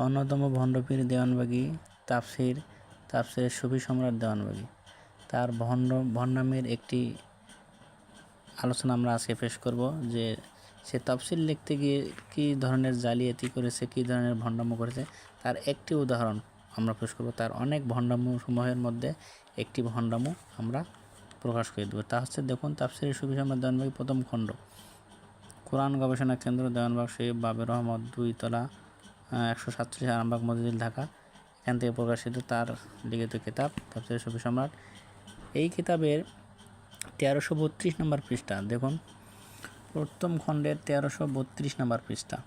অন্যতম ভণ্ডপীর দেওয়ানবাগী তাফসিরের সুফি সম্রাট দেওয়ানবাগী। তার ভণ্ডামির একটি আলোচনা আমরা আজকে পেশ করব, যে সে তাফসির লিখতে গিয়ে কী ধরনের জালিয়াতি করেছে, কী ধরনের ভণ্ডামো করেছে, তার একটি উদাহরণ আমরা পেশ করব। তার অনেক ভণ্ডামো সমূহের মধ্যে একটি ভণ্ডামো আমরা প্রকাশ করে দেব। তা হচ্ছে, দেখুন, তাফসিরের সুফি সম্রাট দেওয়ানবাগী প্রথম খণ্ড, কোরআন গবেষণা কেন্দ্র, দেওয়ানবাগ শরীফ, বাবে রহমত, 2 তলা, 147, আরামবাগ, মতিঝিল, ঢাকা। এখান থেকে প্রকাশিত তার লিখিত কিতাব তাফসিরের সুফি সম্রাট। এই কিতাবের 1332 নম্বর পৃষ্ঠা, দেখুন, প্রথম খণ্ডের 1332 নম্বর পৃষ্ঠা,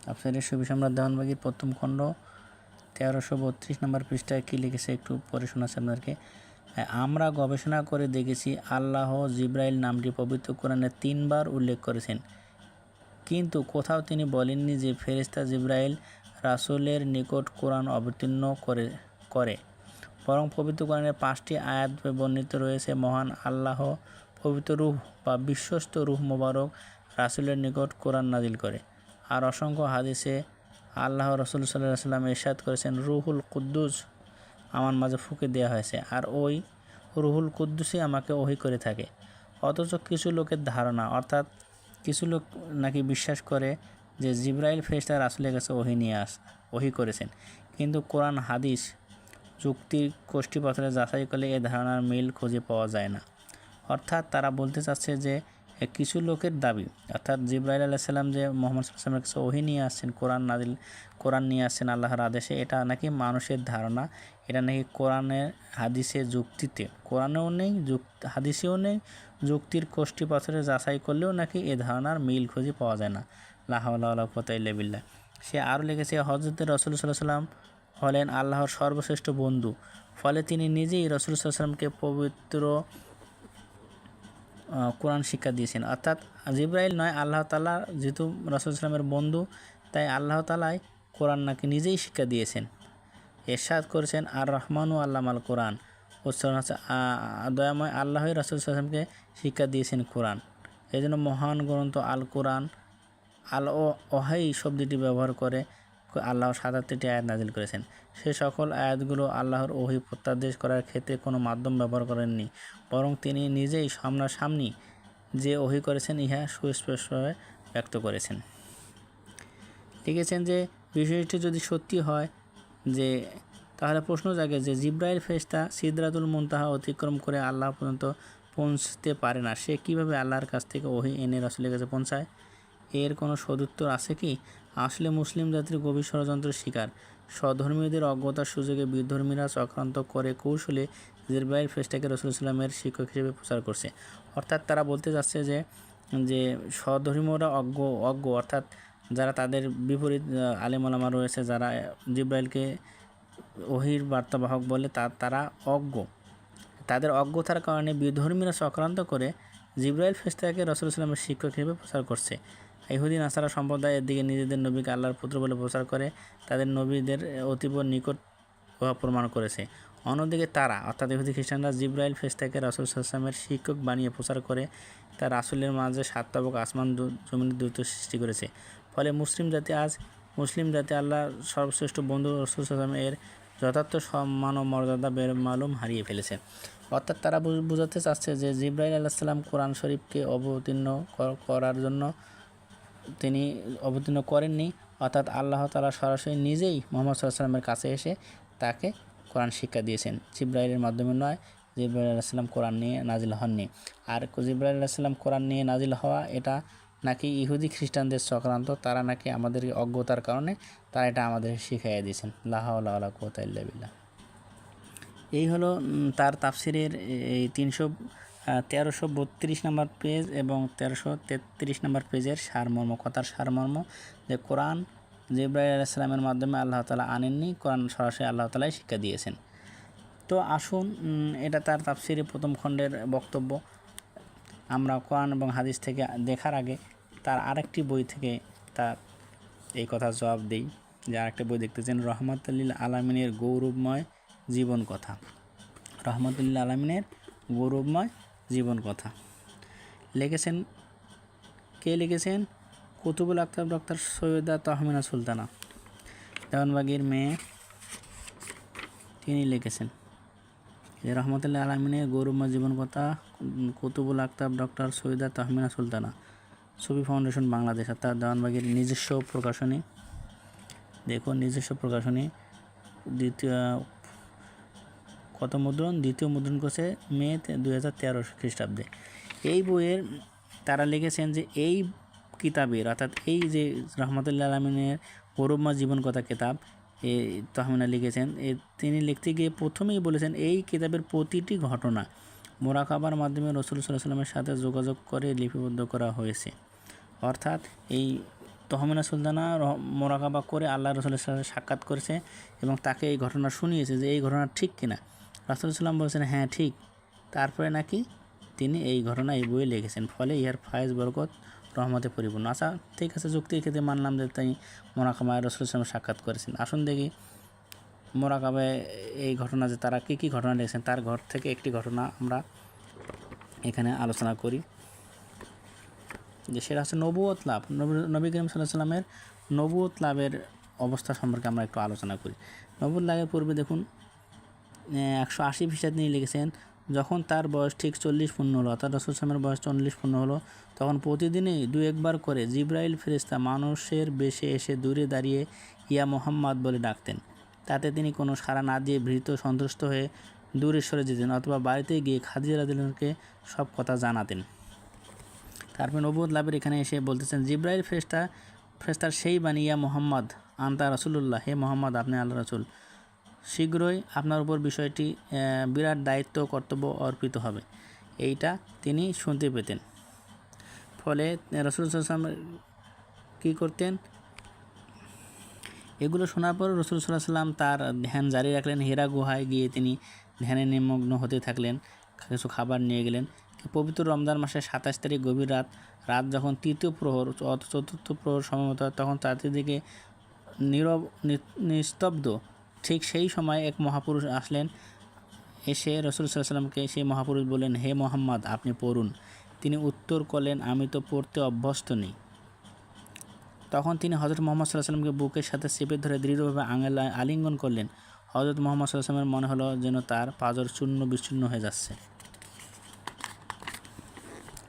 তাফসিরের সুফি সম্রাট দেওয়ানবাগীর প্রথম খণ্ড 1332 নম্বর পৃষ্ঠায় কী লিখেছে একটু পড়ে শোনাচ্ছি আপনাদেরকে। আমরা গবেষণা করে দেখেছি, আল্লাহ জিব্রাইল নামটি পবিত্র কোরআনে 3 বার উল্লেখ করেছেন, কিন্তু কোথাও তিনি বলেননি যে ফেরেশতা জিব্রাইল রাসূলের নিকট কোরআন অবতীর্ণ করে। বরং পবিত্র কোরআনের 5টি আয়াত বর্ণিত রয়েছে, মহান আল্লাহ পবিত্র রূহ বা বিশ্বস্ত রূহ মোবারক রাসূলের নিকট কোরআন নাজিল করে। আর অসংখ্য হাদিসে আল্লাহ রসুল সাল্লাল্লাহু আলাইহি ওয়াসাল্লাম ইরশাদ করেছেন, রুহুল কুদ্দুস আমার মাঝে ফুঁকে দেওয়া হয়েছে, আর ওই রুহুল কুদ্দুসই আমাকে ওহী করে থাকে। অথচ কিছু লোকের ধারণা, অর্থাৎ কিছু লোক নাকি বিশ্বাস করে যে জিব্রাইল ফেরেশতা রাসূলের কাছে ওহী করেছেন, কিন্তু কোরআন হাদিস যুক্তির কোষ্ঠীপাথরে যাচাই করলে এ ধারণার মিল খুঁজে পাওয়া যায় না। অর্থাৎ তারা বলতে চাচ্ছে যে কিছু লোকের দাবি, অর্থাৎ জিব্রাইল আলাইহিস সালাম যে মুহাম্মদ সাল্লাল্লাহু আলাইহি ওয়াসাল্লামের কাছে ওহী নিয়ে আসছেন, কোরআন নিয়ে আসছেন আল্লাহর আদেশে, এটা নাকি মানুষের ধারণা, এটা নাকি কোরআনের হাদিসে যুক্তিতে, কোরআনেও নেই, হাদিসেও নেই, যুক্তির কোষ্ঠীপাথরে যাচাই করলেও নাকি এ ধারণার মিল খুঁজে পাওয়া যায় না। লা হাওলা ওয়ালা কুওয়াতা ইল্লা বিল্লাহ। সে আরও লিখেছে, হযরত রাসূল সাল্লাল্লাহু আলাইহি ওয়াসাল্লাম হলেন আল্লাহর সর্বশ্রেষ্ঠ বন্ধু, ফলে তিনি নিজেই রাসূল সাল্লাল্লাহু আলাইহি ওয়াসাল্লামকে পবিত্র কোরআন শিক্ষা দিয়েছেন। অর্থাৎ জিব্রাইল নয়, আল্লাহ তাআলা যেহেতু রাসূল সাল্লামের বন্ধু, তাই আল্লাহ তাআলাই কোরআন নাকি নিজেই শিক্ষা দিয়েছেন। ইরশাদ করেছেন, আর রহমানু আল্লামাল কোরআন, উচ্চারণ হচ্ছে দয়াময় আল্লাহই রাসূল সাল্লামকে শিক্ষা দিয়েছেন কোরআন। এই জন্য মহান গ্রন্থ আল কোরআন, আল ওহাই শব্দটি ব্যবহার করে আল্লাহ ৭৭টি আয়াত নাজিল করেছেন। সে সকল আয়াতগুলো আল্লাহর ওহী প্রত্যাদেশ করার ক্ষেত্রে কোনো মাধ্যম ব্যবহার করেননি, বরং তিনি নিজেই সামনাসামনি যে ওহী করেছেন ইহা সুস্পষ্টভাবে ব্যক্ত করেছেন। লিখেছেন যে বিষয়টি যদি সত্যি হয়, যে তাহলে প্রশ্ন জাগে যে জিব্রাইল ফেরেশতা সিদরাতুল মুনতাহা অতিক্রম করে আল্লাহ পর্যন্ত পৌঁছতে পারে না, সে কীভাবে আল্লাহর কাছ থেকে ওহী এনে রাসূলের কাছে পৌঁছায়? এর কোনো সদুত্তর আছে কি? আসলে মুসলিম জাতির গভীর ষড়যন্ত্রের শিকার স্বধর্মীয়দের অজ্ঞতার সুযোগে বিধর্মীরা চক্রান্ত করে কৌশলে জিব্রাইল ফেরেশতাকে রাসূল সাল্লামের শিক্ষক হিসেবে প্রচার করছে। অর্থাৎ তারা বলতে যাচ্ছে যে স্বধর্মীয়রা অজ্ঞ, অর্থাৎ যারা তাদের বিপরীত আলেম ওলামা রয়েছে, যারা জিব্রাইলকে ওহীর বার্তাবাহক বলে, তারা অজ্ঞ। তাদের অজ্ঞতার কারণে বিধর্মীরা চক্রান্ত করে জিব্রাইল ফেরেশতাকে রাসূল সাল্লামের শিক্ষক হিসেবে প্রচার করছে। ইহুদি নাসারা সম্প্রদায় এদিকে নিজেদের নবীকে আল্লাহর পুত্র বলে প্রচার করে তাদের নবীদের অতীব নিকট উহা প্রমাণ করেছে। অন্যদিকে তারা, অর্থাৎ ইহুদি খ্রিস্টানরা, জিব্রাইল ফেরেশতাকে রাসূল সাল্লাল্লাহু আলাইহি ওয়াসাল্লামের শিক্ষক বানিয়ে প্রচার করে তা রাসূলের মাঝে সাতবক আসমান জমিনের দূরত্ব সৃষ্টি করেছে। ফলে মুসলিম জাতি আল্লাহর সর্বশ্রেষ্ঠ বন্ধু রাসূল সাল্লাল্লাহু আলাইহি ওয়াসাল্লাম এর যথার্থ সম্মান ও মর্যাদা বেমালুম হারিয়ে ফেলেছে। অর্থাৎ তারা বোঝাতে চাচ্ছে যে জিব্রাইল আলাইহিস সালাম কোরআন শরীফকে অবতীর্ণ করার জন্য তিনি অবতীর্ণ করেননি, অর্থাৎ আল্লাহ তাআলা সরাসরি নিজেই মুহাম্মদ সাল্লাল্লাহু আলাইহি ওয়াসাল্লামের কাছে এসে তাকে কোরআন শিক্ষা দিয়েছেন, জিব্রাইলের মাধ্যমে নয়। জিব্রাইল আলাইহিস সালাম কোরআন নিয়ে নাজিল হননি। আর জিব্রাইল আলাইহিস সালাম কোরআন নিয়ে নাজিল হওয়া, এটা নাকি ইহুদি খ্রিস্টানদের চক্রান্ত, তারা নাকি আমাদের অজ্ঞতার কারণে তারা এটা আমাদের শিখাইয়া দিয়েছেন। লা হাওলা ওয়ালা কুওয়াতা ইল্লা বিল্লাহ। এই হলো তার তাফসিরের এই 1332 নম্বর পেজ এবং 1333 নম্বর পেজের সারমর্ম, কথার সারমর্ম, যে কোরআন জিব্রাইল আলাইহিস সালামের মাধ্যমে আল্লাহ তাআলা আনেননি, কোরআন সরাসরি আল্লাহ তাআলাই শিক্ষা দিয়েছেন। তো আসুন, এটা তার তাফসিরের প্রথম খণ্ডের বক্তব্য। আমরা কোরআন এবং হাদিস থেকে দেখার আগে তার আরেকটি বই থেকে তার এই কথার জবাব দিই, যে আরেকটা বই দেখতেছেন, রহমাতুল লিল আলামিনের গৌরবময় জীবন কথা। রহমাতুল লিল আলামিনের গৌরবময় জীবন কথা কে লিখেছেন? কুতুবুল আক্তাব ডক্টর সৈয়দা তহমিনা সুলতানা। দেওয়ানবাগীর মেয়ে তিনি লিখেছেন। রহমতুল্লাহ আলমিনের গৌরবময় জীবন কথা, কুতুবুল আক্তাব ডক্টর সৈয়দা তাহমিনা সুলতানা, ছবি ফাউন্ডেশন বাংলাদেশ, অর্থাৎ দেওয়ানবাগীর নিজস্ব প্রকাশনী। দেখুন নিজস্ব প্রকাশনী, দ্বিতীয় কত মুদ্রণ, দ্বিতীয় মুদ্রণ করছে মে 2013 খ্রিস্টাব্দে। এই বইয়ের তারা লিখেছেন যে এই কিতাবের অর্থাৎ এই যে রহমতুল্লাহ আলমিনের গৌরবময় জীবন কথা কিতাব এই তাহমিনা লিখেছেন, তিনি লিখতে গিয়ে প্রথমেই বলেছেন এই কিতাবের প্রতিটি ঘটনা মোরাকাবার মাধ্যমে রাসূল সাল্লাল্লাহু আলাইহি ওয়াসাল্লামের সাথে যোগাযোগ করে লিপিবদ্ধ করা হয়েছে। অর্থাৎ এই তহমিনা সুলতানা মোরাকাবা করে আল্লাহ রাসূলের সাথে সাক্ষাৎ করেছে এবং তাকে এই ঘটনা শুনিয়েছে যে এই ঘটনা ঠিক কিনা। রাসূল সাল্লাম বলছেন হ্যাঁ ঠিক। তারপরে নাকি তিনি এই ঘটনা এই বইয়ে লিখেছেন, ফলে ইহার ফায়েজ বরকত রহমতে পরিপূর্ণ। আচ্ছা ঠিক আছে, যুক্তির ক্ষেত্রে মানলাম যে তাই মোরাকাবায় রাসূল সাল্লাম সাক্ষাৎ করেছেন। আসুন দেখি মোরাকাবায় এই ঘটনা যে তারা কী ঘটনা লিখেছেন তার ঘর থেকে একটি ঘটনা আমরা এখানে আলোচনা করি, যে সেটা হচ্ছে নবুয়ত লাভ। নবী করিম সাল্লাল্লাহু আলাইহি ওয়াসাল্লামের নবুয়ত লাভের অবস্থা সম্পর্কে আমরা একটু আলোচনা করি। নবুয়ত লাভের পূর্বে দেখুন 180 পৃষ্ঠা তিনি লিখেছেন, যখন তার বয়স ঠিক 40 পূর্ণ হলো, অর্থাৎ রাসূল সাল্লামের বয়স 40 পূর্ণ হলো, তখন প্রতিদিনই 2-1 বার করে জিবরাইল ফেরেশতা মানুষের বেশে এসে দূরে দাঁড়িয়ে ইয়া মুহাম্মদ বলে ডাকতেন। তাতে তিনি কোনো সাড়া না দিয়ে ভীত সন্ত্রস্ত হয়ে দূরে সরে যেতেন অথবা বাড়িতে গিয়ে খাদিজা রাদিয়াল্লাহু আনহাকে সব কথা জানাতেন। তারপর নবুয়ত লাভের এখানে এসে বলতেছেন, জিবরাইল ফেরেশতার সেই বাণী, ইয়া মুহাম্মদ আনতা রাসূলুল্লাহ, হে মুহাম্মদ আপনি আল্লাহ রাসূল, শীঘ্রই আপনার উপর বিষয়টি বিরাট দায়িত্ব কর্তব্য অর্পিত হবে, এইটা তিনি শুনতে পেতেন। ফলে রাসূল সাল্লাল্লাহু আলাইহি ওয়াসাল্লাম কী করতেন, এগুলো শোনার পর রাসূল সাল্লাল্লাহু আলাইহি ওয়াসাল্লাম তার ধ্যান জারি রাখলেন। হেরা গুহায় গিয়ে তিনি ধ্যানে নিমগ্ন হতে থাকলেন, কিছু খাবার নিয়ে গেলেন। পবিত্র রমজান মাসের 27 তারিখ গভীর রাত যখন তৃতীয় প্রহর চতুর্থ প্রহর সমবেত, তখন চারদিকে নীরব নিস্তব্ধ। ঠিক সেই সময় এক মহাপুরুষ আসলেন, এসে রাসূল সাল্লাল্লাহু আলাইহি ওয়াসাল্লামকে সেই মহাপুরুষ বললেন, হে মুহাম্মদ আপনি পড়ুন। তিনি উত্তর করলেন, আমি তো পড়তে অভ্যস্ত নেই। তখন তিনি হযরত মুহাম্মদ সাল্লাল্লাহু আলাইহি ওয়াসাল্লামকে বুকের সাথে চেপে ধরে দৃঢ়ভাবে আলিঙ্গন করলেন। হযরত মুহাম্মদ সাল্লাল্লাহু আলাইহি ওয়াসাল্লামের মনে হলো যেন তার পাঁজর চূর্ণ বিচূর্ণ হয়ে যাচ্ছে।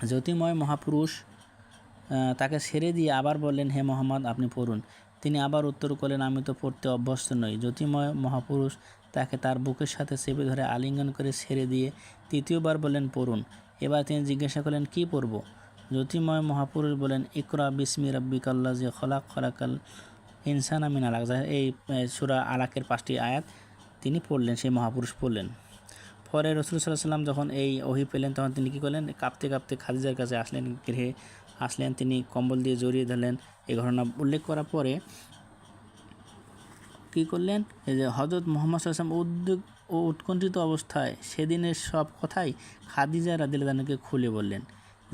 জ্যোতির্ময় মহাপুরুষ তাকে ছেড়ে দিয়ে আবার বললেন, হে মুহাম্মদ আপনি পড়ুন। তিনি আবার উত্তর করলেন, আমি তো পড়তে অভ্যস্ত নই। জ্যোতির্ময় মহাপুরুষ তাকে তার বুকের সাথে চেপে ধরে আলিঙ্গন করে ছেড়ে দিয়ে তৃতীয়বার বললেন, পড়ুন। এবার তিনি জিজ্ঞাসা করলেন, কি পড়ব? জ্যোতির্ময় মহাপুরুষ বলেন, ইকরা বিসমি রাব্বিকাল্লাযী খলাক, খলাকাল ইনসানা মিন আলাক। এই সূরা আলাকের 5টি আয়াত তিনি পড়লেন, সেই মহাপুরুষ পড়লেন। পরে রাসূল সাল্লাল্লাহু আলাইহি ওয়াসাল্লাম যখন এই ওহী পেলেন, তখন তিনি কী করলেন, কাঁপতে কাঁপতে খাদিজার কাছে আসলেন, গৃহে আসলেন, তিনি কম্বল দিয়ে জড়িয়ে ধরলেন। এই ঘটনা উল্লেখ করার পরে কী করলেন, এই যে হযরত মুহাম্মদ সাল্লাল্লাহু আলাইহি ওয়াসাল্লাম উদ্বেগ ও উৎকণ্ঠিত অবস্থায় সেদিনের সব কথাই খাদিজা রাদিয়াল্লাহু আনহাকে খুলে বললেন।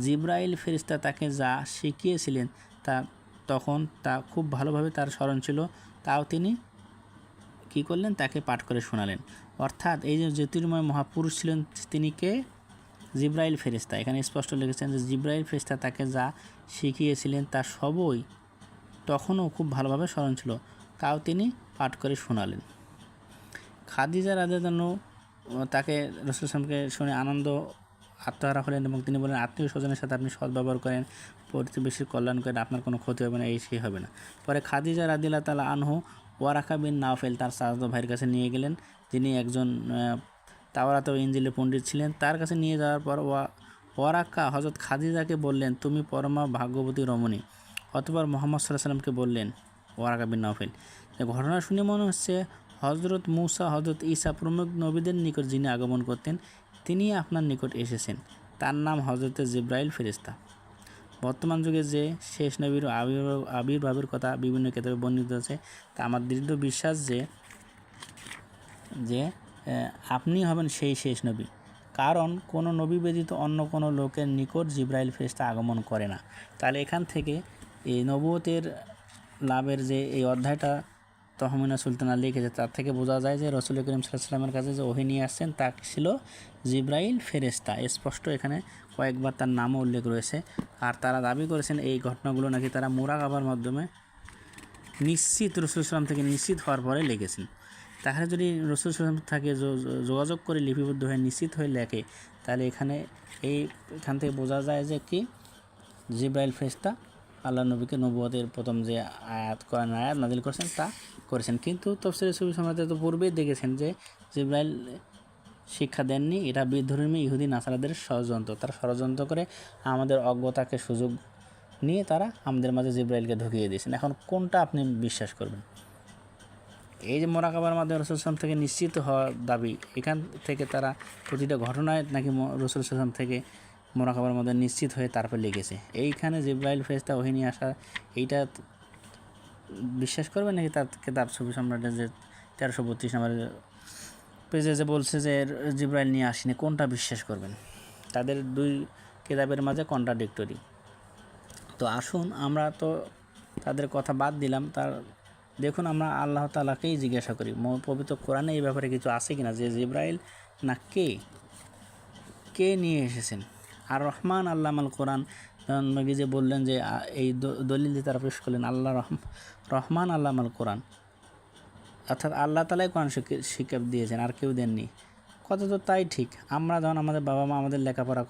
জিবরাইল ফেরেশতা তাকে যা শিখিয়েছিলেন তখন তা খুব ভালোভাবে তার স্মরণ ছিল, তাও তিনি কী করলেন, তাকে পাঠ করে শোনালেন। অর্থাৎ এই যে জ্যোতির্ময় মহাপুরুষ ছিলেন, তিনি কে? জিবরাইল ফেরেশতা। এখানে স্পষ্ট লিখেছেন যে জিবরাইল ফেরেশতা তাকে যা শিখিয়েছিলেন তা সবই তখনও খুব ভালোভাবে স্মরণ ছিল, তাও তিনি পাঠ করে শোনালেন। খাদিজা রাদিয়াল্লাহু আনহা তাকে রাসূল সাল্লাল্লাহু আলাইহি ওয়াসাল্লামকে শুনে আনন্দ আত্মহারা হলেন এবং তিনি বলেন, আত্মীয় স্বজনের সাথে আপনি সদ্ব্যবহার করেন, প্রতিবেশীর কল্যাণ করেন, আপনার কোনো ক্ষতি হবে না, এই সেই হবে না। পরে খাদিজা রাদিয়াল্লাহু তাআলা আনহু ওয়ারাকা বিন নাওফেল তার চাচাতো ভাইয়ের কাছে নিয়ে গেলেন, যিনি একজন তাওরাত ও ইনজিলের পণ্ডিত ছিলেন। তার কাছে নিয়ে যাওয়ার পর ওয়ারাকা হযরত খাদিজাকে বললেন, তুমি পরমা ভাগ্যবতী রমণী। অতঃপর মুহাম্মদ সাল্লাল্লাহু আলাইহি ওয়াসাল্লামকে বললেন, ওয়ারাকা বিন নাওফেল, ঘটনা শুনে মনে হচ্ছে হযরত মূসা, হযরত ঈসা প্রমুখ নবীদের নিকট যিনি আগমন করতেন তিনি আপনার নিকট এসেছেন। তার নাম হযরত জিবরাইল ফেরেশতা। বর্তমান যুগে যে শেষ নবীর আবির্ভাবের কথা বিভিন্ন কিতাবে বর্ণিত আছে, তা আমার দৃঢ় বিশ্বাস যে আপনি হবেন সেই শেষ নবী, কারণ কোনো নবী ব্যতীত অন্য কোনো লোকের নিকট জিবরাইল ফেরেশতা আগমন করে না। তাহলে এখান থেকে এই নবুয়তের লাভের যে এই অধ্যায়টা তহমিনা সুলতানা লিখেছে, তার থেকে বোঝা যায় যে রাসূল করিম সাল্লাল্লাহু আলাইহি ওয়াসাল্লামের কাছে যে ওহী নিয়ে আসছেন তা ছিল জিবরাইল ফেরেশতা। স্পষ্ট এখানে কয়েকবার তার নামও উল্লেখ রয়েছে। আর তারা দাবি করেছেন এই ঘটনাগুলো নাকি তারা মুরাকাবার মাধ্যমে নিশ্চিত রসুল সাল্লাম থেকে নিশ্চিত হওয়ার পরে লিখেছেন। তাহলে যদি রসুল সাল্লাম থাকে যোগাযোগ করে লিপিবদ্ধ হয়ে নিশ্চিত হয়ে লেখে, তাহলে এখান থেকে বোঝা যায় যে কি জিব্রাইল ফেরেশতা আল্লাহ নবীকে নবুয়তের প্রথম যে কোরআন আয়াত নাজিল করেছেন তা করেছেন। কিন্তু তাফসীরে সুফি সম্রাটে তো পূর্বেই দেখেছেন যে জিব্রাইল শিক্ষা দেননি, এটা বিধর্মী ইহুদি নাসারাদের ষড়যন্ত্র। তারা ষড়যন্ত্র করে আমাদের অজ্ঞতাকে সুযোগ নিয়ে তারা আমাদের মাঝে জিব্রাইলকে ঢুকিয়ে দিয়েছেন। এখন কোনটা আপনি বিশ্বাস করবেন? এই যে মোরাকাবার মাধ্যমে রসুল সাল্লাম থেকে নিশ্চিত হওয়ার দাবি, এখান থেকে তারা প্রতিটা ঘটনায় নাকি রসুল সাল্লাম থেকে মোরাকাবার মধ্যে নিশ্চিত হয়ে তারপর লিখেছে। এইখানে জিব্রাইল ফেরেশতা ওহী নিয়ে আসা, এইটা বিশ্বাস করবেন নাকি তার কিতাব সুফি সম্রাটের যে 1332 নম্বরের পেজে যে বলছে যে জিব্রাইল নিয়ে আসেনি, কোনটা বিশ্বাস করবেন? তাদের দুই কিতাবের মাঝে কন্ট্রাডিক্টরি। তো আসুন আমরা তো তাদের কথা বাদ দিলাম, দেখুন আমরা আল্লাহ তাআলাকেই জিজ্ঞাসা করি পবিত্র কোরআনে এই ব্যাপারে কিছু আছে কিনা যে জিব্রাইল না কে নিয়ে এসেছেন। আর রহমান আল্লামাল কোরআন নবী যে বললেন যে এই দলিল দিয়ে তারা পেশ করলেন রহমান আল্লামাল কোরআন, অর্থাৎ আল্লাহ তাআলাই কোরআন শিক্ষা দিয়েছেন, আর কেউ দেননি। কথা তো তাই ঠিক। আমরা যখন আমাদের বাবা মা আমাদের লেখাপড়া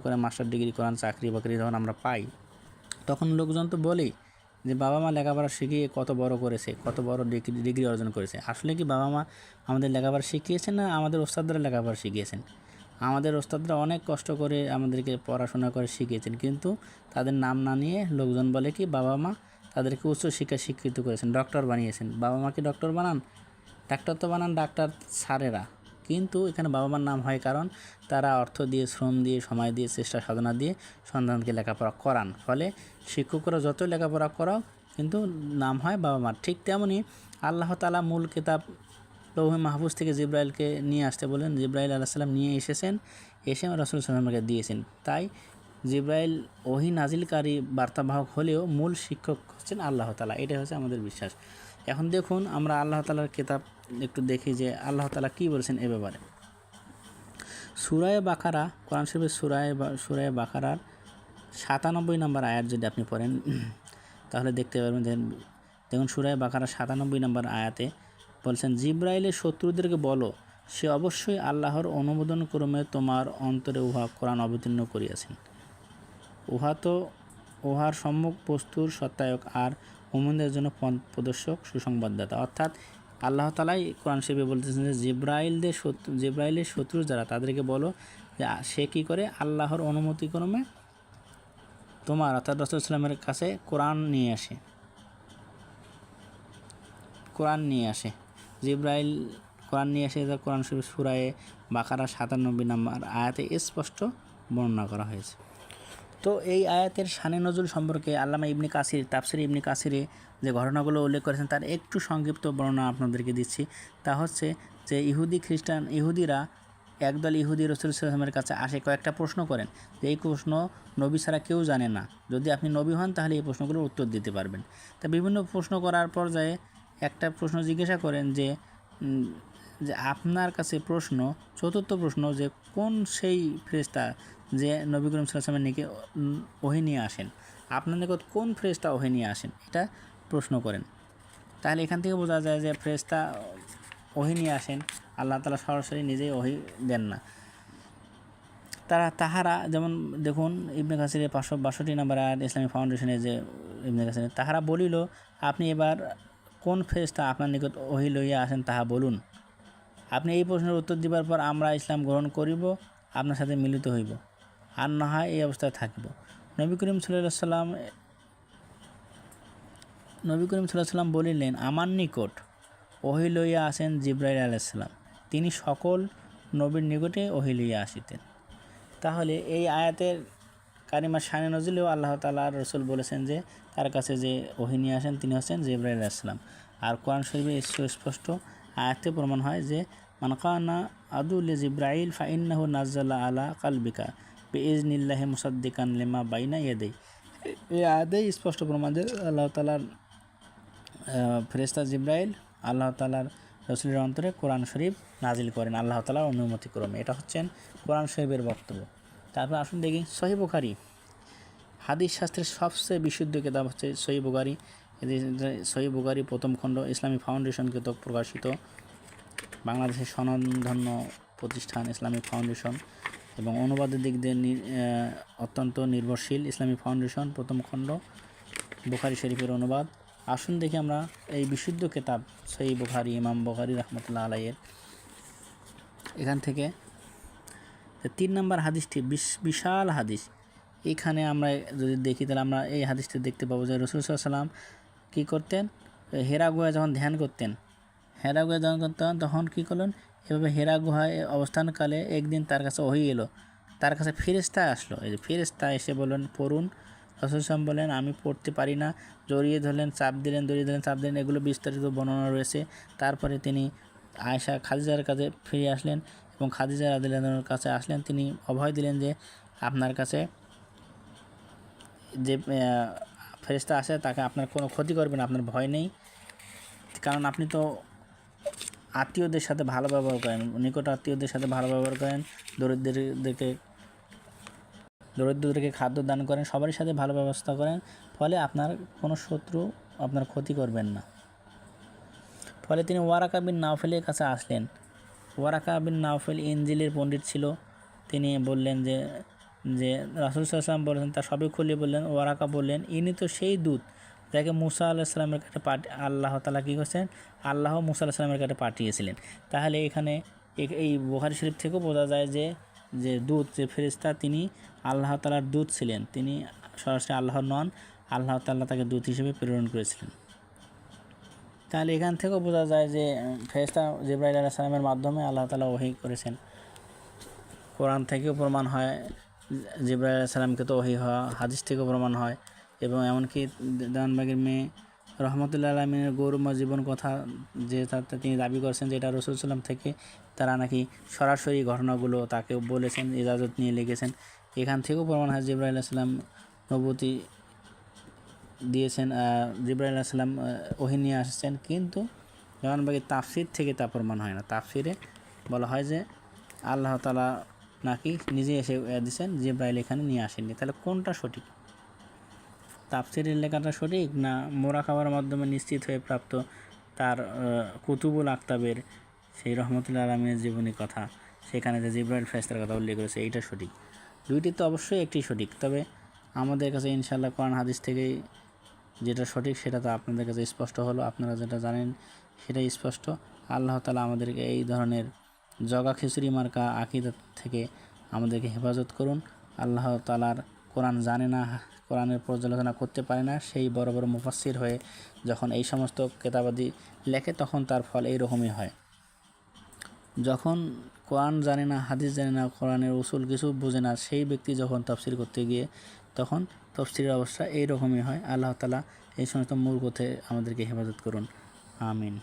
করে মাস্টার ডিগ্রি করান, চাকরি বাকরি যখন আমরা পাই, তখন লোকজন তো বলেই যে বাবা মা লেখাপড়া শিখিয়ে কত বড় করেছে, কত বড় ডিগ্রি অর্জন করেছে। আসলে কি বাবা মা আমাদের লেখাপড়া শিখিয়েছেন না আমাদের ওস্তাদরা লেখাপড়া শিখিয়েছেন? আমাদের ওস্তাদরা অনেক কষ্ট করে আমাদেরকে পড়াশোনা করে শিখিয়েছেন, কিন্তু তাদের নাম না নিয়ে লোকজন বলে কি বাবা মা তাদেরকে উচ্চশিক্ষায় শিক্ষিত করেছেন, ডক্টর বানিয়েছেন। বাবা মাকে ডক্টর বানান, ডাক্তার তো বানান ডাক্তার স্যারেরা, কিন্তু এখানে বাবা মার নাম হয় কারণ তারা অর্থ দিয়ে, শ্রম দিয়ে, সময় দিয়ে, চেষ্টা সাধনা দিয়ে সন্তানকে লেখাপড়া করান। ফলে শিক্ষকরা যতই লেখাপড়া করাও কিন্তু নাম হয় বাবা মার। ঠিক তেমনই আল্লাহ তাআলা মূল কিতাব লৌহে মাহফুজ থেকে জিব্রাইলকে নিয়ে আসতে বলেন। জিব্রাইল আলাইহিস সালাম নিয়ে এসেছেন, এসে রাসূল সাল্লাল্লাহু আলাইহি ওয়াসাল্লামকে দিয়েছেন। তাই জিব্রাইল ওহী নাজিলকারী বার্তাবাহক হলেও মূল শিক্ষক হচ্ছেন আল্লাহ তাআলা। এটাই হচ্ছে আমাদের বিশ্বাস। এখন দেখুন আমরা আল্লাহ তাআলার কিতাব একটু দেখি যে আল্লাহ তাআলা কী বলেছেন এ ব্যাপারে। সূরা বাকারা, কোরআন শরীফের সূরা বাকারার 97 নম্বর আয়াত যদি আপনি পড়েন তাহলে দেখতে পারবেন। দেখুন সূরা বাকারার 97 নম্বর আয়াতে বলছেন, জিব্রাইলের শত্রুদেরকে বলো, সে অবশ্যই আল্লাহর অনুমোদন ক্রমে তোমার অন্তরে উহা কোরআন অবতীর্ণ করিয়াছেন। উহার সম্মুখ বস্তুর সত্যায়ক আর মুমিনদের জন্য পথ প্রদর্শক সুসংবাদদাতা। অর্থাৎ আল্লাহ তাআলাই কোরআন শরীফে বলতেছেন যে জিব্রাইলের শত্রু যারা তাদেরকে বলো যে সে কী করে আল্লাহর অনুমতিক্রমে তোমার অর্থাৎ রাসূল সাল্লাল্লাহু আলাইহি ওয়াসাল্লামের কাছে কোরআন নিয়ে আসে। জিব্রাইল কোরআন নিয়ে আসে, কোরআন শরীফ সূরা বাকারা 97 নম্বর আয়াতে স্পষ্ট বর্ণনা করা হয়েছে। তো এই আয়াতের শানে নজুল সম্পর্কে আল্লামা ইবনে কাসির তাফসিরে ইবনে কাসিরে যে ঘটনাগুলো উল্লেখ করেছেন তার একটু সংক্ষিপ্ত বর্ণনা আপনাদেরকে দিচ্ছি। তা হচ্ছে যে ইহুদিরা একদল ইহুদি রাসূল সাল্লাল্লাহু আলাইহি ওয়াসাল্লামের কাছে আসে, কয়েকটা প্রশ্ন করেন যে এই প্রশ্ন নবী ছাড়া কেউ জানে না, যদি আপনি নবী হন তাহলে এই প্রশ্নগুলোর উত্তর দিতে পারবেন। তা বিভিন্ন প্রশ্ন করার পর্যায়ে একটা প্রশ্ন জিজ্ঞাসা করেন যে আপনার কাছে চতুর্থ প্রশ্ন যে কোন সেই ফেরেশতা যে নবী করিম সাল্লাল্লাহু আলাইহি ওয়াসাল্লামের নিকট ওহী নিয়ে আসেন, আপনার নিকট কোন ফেরেশতা ওহী নিয়ে আসেন, এটা প্রশ্ন করেন। তাহলে এখান থেকে বোঝা যায় যে ফেরেশতা ওহী নিয়ে আসেন, আল্লাহ তাআলা সরাসরি নিজেই ওহী দেন না। তাহারা যেমন দেখুন ইবনে কাসিরের 562 নম্বর আয়াত, ইসলামিক ফাউন্ডেশনে যে ইবনে কাসির, তাহারা বলিল, আপনি এবার কোন ফেরেশতা আপনার নিকট ওহী লইয়া আসেন তাহা বলুন। আপনি এই প্রশ্নের উত্তর দিবার পর আমরা ইসলাম গ্রহণ করিব, আপনার সাথে মিলিত হইব, আর না হয় এই অবস্থায় থাকিব। নবী করিম সাল্লাল্লাহু আলাইহি সাল্লাম বলিলেন, আমার নিকট ওহী লইয়া আসেন জিব্রাইল আলাইহিস সালাম, তিনি সকল নবীর নিকটে ওহী লইয়া আসিতেন। তাহলে এই আয়াতের কারিমার শানে নজুলেও আল্লাহ তাআলার রাসূল বলেছেন যে তার কাছে যে ওহী নিয়ে আসেন তিনি হচ্ছেন জিব্রাইল আলাইহিস সালাম। আর কোরআন শরীফে স্পষ্ট আয়াতে প্রমাণ হয় যে মান কানা আদু লি জিব্রাইল ফা ইন্নাহু নাযালা আলা কালবিকা বিইজনিল্লাহি মুসাদ্দিকান লিমা বাইনা ইয়াদাই। এই আয়াতেই স্পষ্ট প্রমাণ যে আল্লাহ তাআলার ফেরেশতা জিব্রাইল আল্লাহ তাআলার রাসূলের অন্তরে কোরআন শরীফ নাজিল করেন আল্লাহ তাআলার অনুমতিক্রমে। এটা হচ্ছেন কোরআন শরীফের বক্তব্য। তারপর আসুন দেখি সহিহ বুখারী, হাদিস শাস্ত্রের সবচেয়ে বিশুদ্ধ কিতাব হচ্ছে সহিহ বুখারী। এটি সহিহ বুখারী প্রথম খণ্ড, ইসলামী ফাউন্ডেশন কর্তৃক প্রকাশিত, বাংলাদেশের স্বনামধন্য প্রতিষ্ঠান ইসলামিক ফাউন্ডেশন, এবং অনুবাদের দিক দিয়ে অত্যন্ত নির্ভরশীল ইসলামী ফাউন্ডেশন, প্রথম খণ্ড, বুখারী শরীফের অনুবাদ। আসুন দেখি আমরা এই বিশুদ্ধ কিতাব সহিহ বুখারী, ইমাম বুখারী রাহমাতুল্লাহ আলাইহির, এখান থেকে 3 নম্বর হাদিসটি বিশাল হাদিস। এখানে আমরা যদি দেখি তাহলে আমরা এই হাদিসটি দেখতে পাবো যে রাসূল সাল্লাল্লাহু আলাইহি ওয়াসাল্লাম কী করতেন, হেরা গুহায় যখন ধ্যান করতেন, হেরা গুহায় ধ্যান করতেন তখন কী করলেন, এভাবে হেরা গুহায় অবস্থানকালে একদিন তার কাছে ওহী এলো, তার কাছে ফেরেশতা আসলো। এই যে ফেরেশতা এসে বললেন পড়ুন, রাসূল সাল্লাল্লাহু বলেন আমি পড়তে পারি না, জড়িয়ে ধরলেন, চাপ দিলেন, জড়িয়ে ধরলেন, চাপ দিলেন, এগুলো বিস্তারিত বর্ণনা রয়েছে। তারপরে তিনি আয়েশা খাদিজার কাছে ফিরে আসলেন এবং খাদিজা রাদিয়াল্লাহু আনহার কাছে আসলেন, তিনি অভয় দিলেন যে আপনার কাছে যে ফেরেশতা আসে তাকে আপনার কোনো ক্ষতি করবে না, আপনার ভয় নেই, কারণ আপনি তো আত্মীয়দের সাথে ভালো ব্যবহার করেন, নিকট আত্মীয়দের সাথে ভালো ব্যবহার করেন, দরিদ্রদেরকে খাদ্য দান করেন, সবারই সাথে ভালো ব্যবস্থা করেন, ফলে আপনার কোনো শত্রু আপনার ক্ষতি করবেন না। ফলে তিনি ওয়ারাকা বিন নাওফেলের কাছে আসলেন। ওয়ারাকা বিন নাওফেল ইনজিলের পণ্ডিত ছিল। তিনি বললেন যে রাসূল সাল্লাল্লাহু আলাইহি ওয়াসাল্লাম বলেছেন, তার সবই খুলে বললেন। ওয়ারাকা বললেন, ইনি তো সেই দূত যাকে মুসা আলাইহিস সালামের কাছে আল্লাহ তাআলা কী করছেন, আল্লাহ মুসা আলাইহিস সালামের কাছে পাঠিয়েছিলেন। তাহলে এখানে এই বুখারী শরীফ থেকেও বোঝা যায় যে দূত, যে ফেরেশতা, তিনি আল্লাহ তাআলার দূত ছিলেন, তিনি সরাসরি আল্লাহর নন, আল্লাহ তাআলা তাকে দূত হিসেবে প্রেরণ করেছিলেন। তাহলে এখান থেকেও বোঝা যায় যে ফেরেশতা জিবরাইল আলাইহিস সালামের মাধ্যমে আল্লাহ তাআলা ওহী করেছেন। কোরআন থেকেও প্রমাণ হয়, জিবরাইল আলাইহিস সালামকে তো ওহী হওয়া, হাদিস থেকেও প্রমাণ হয়, এবং এমনকি দেওয়ানবাগের মেয়ে রহমতুল্লাহ আলামিনের গৌরবময় জীবন কথা যে তিনি দাবি করেছেন যে এটা রাসূল সাল্লাম থেকে, তারা নাকি সরাসরি ঘটনাগুলো তাকে বলেছেন, ইজাজত নিয়ে লিখেছেন। এখান থেকেও প্রমাণ হয় জিবরাইল আলাইহিস সালাম নবুয়তি দিয়েছেন, জিবরাইল আলাইহিস সালাম ওহী নিয়ে আসছেন, কিন্তু দেওয়ানবাগের তাফসির থেকে তা প্রমাণ হয় না। তাফসিরে বলা হয় যে আল্লাহ তাআলা নাকি নিজে এসে দিয়েছেন, জিবরাইল এখানে নিয়ে আসেননি। তাহলে কোনটা সঠিক, তাফসিরের লেখাটা সঠিক, না মুরাকাবার মাধ্যমে নিশ্চিত হয়ে প্রাপ্ত তার কুতুবুল আকতাবের সেই রহমতুল্লাহ আলামিনের জীবনী কথা, সেখানে যে জিবরাইল ফেরেশতার কথা উল্লেখ করেছে, এইটা সঠিক? দুইটি তো অবশ্যই একটি সঠিক, তবে আমাদের কাছে ইনশাআল্লাহ কোরআন হাদিস থেকেই যেটা সঠিক সেটা তো আপনাদের কাছে স্পষ্ট হলো, আপনারা যেটা জানেন সেটাই স্পষ্ট। আল্লাহ তাআলা আমাদেরকে এই ধরনের জগা খিচুড়ি মার্কা আকীদা থেকে আমাদেরকে হেফাজত করুন। আল্লাহ তাআলার কোরআন জানে না, কোরআনের পর্যালোচনা করতে পারে না, সেই বড় বড় মুফাসসির হয়ে যখন এই সমস্ত কেতাবাদি লেখে তখন তার ফল এইরকমই হয়। যখন কোরআন জানে না, হাদিস জানে না, কোরআনের উসুল কিছু বোঝে না, সেই ব্যক্তি যখন তাফসির করতে গিয়ে তখন তাফসিরের অবস্থা এইরকমই হয়। আল্লাহ তাআলা এই সমস্ত মূর্খ থেকে আমাদেরকে হেফাজত করুন, আমিন।